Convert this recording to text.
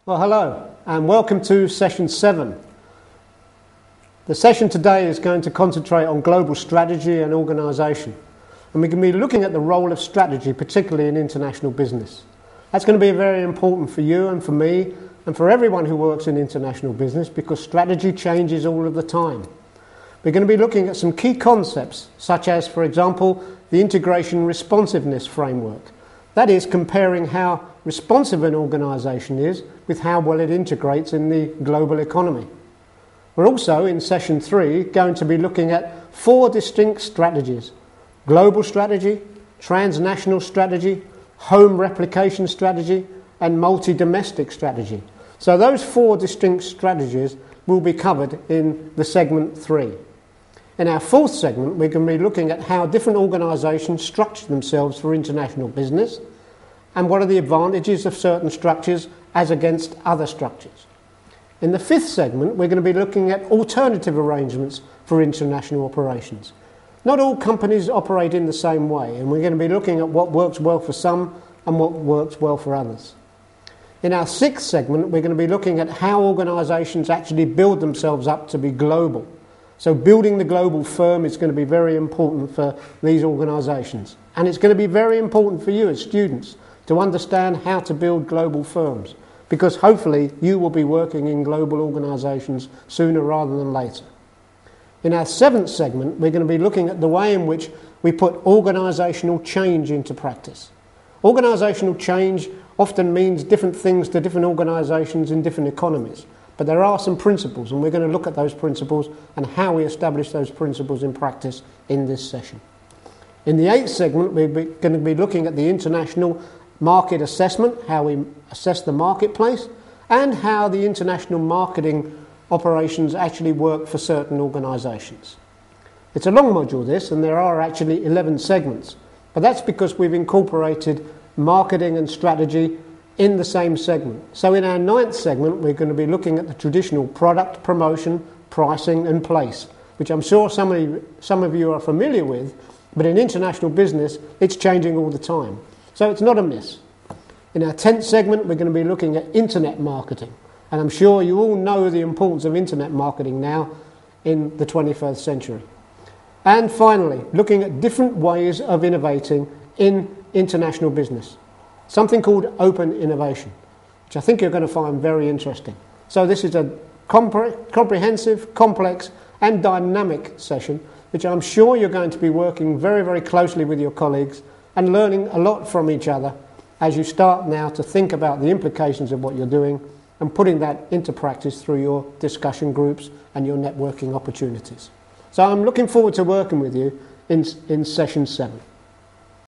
Well, hello and welcome to session 7. The session today is going to concentrate on global strategy and organisation, and we're going to be looking at the role of strategy, particularly in international business. That's going to be very important for you and for me and for everyone who works in international business, because strategy changes all of the time. We're going to be looking at some key concepts such as, for example, the integration responsiveness framework. That is, comparing how responsive an organisation is with how well it integrates in the global economy. We're also, in session 3, going to be looking at 4 distinct strategies: global strategy, transnational strategy, home replication strategy, and multi-domestic strategy. So those 4 distinct strategies will be covered in the segment 3. In our 4th segment, we're going to be looking at how different organisations structure themselves for international business and what are the advantages of certain structures as against other structures. In the 5th segment, we're going to be looking at alternative arrangements for international operations. Not all companies operate in the same way, and we're going to be looking at what works well for some and what works well for others. In our 6th segment, we're going to be looking at how organisations actually build themselves up to be global. So building the global firm is going to be very important for these organisations. And it's going to be very important for you as students to understand how to build global firms, because hopefully you will be working in global organisations sooner rather than later. In our 7th segment, we're going to be looking at the way in which we put organisational change into practice. Organisational change often means different things to different organisations in different economies. But there are some principles, and we're going to look at those principles and how we establish those principles in practice in this session. In the 8th segment, we're going to be looking at the international market assessment, how we assess the marketplace, and how the international marketing operations actually work for certain organisations. It's a long module, this, and there are actually 11 segments, but that's because we've incorporated marketing and strategy in the same segment. So in our 9th segment, we're going to be looking at the traditional product, promotion, pricing and place, which I'm sure some of you are familiar with, but in international business, it's changing all the time. So it's not a miss. In our 10th segment, we're going to be looking at internet marketing, and I'm sure you all know the importance of internet marketing now in the 21st century. And finally, looking at different ways of innovating in international business. Something called open innovation, which I think you're going to find very interesting. So this is a comprehensive, complex and dynamic session, which I'm sure you're going to be working very, very closely with your colleagues and learning a lot from each other as you start now to think about the implications of what you're doing and putting that into practice through your discussion groups and your networking opportunities. So I'm looking forward to working with you in session 7.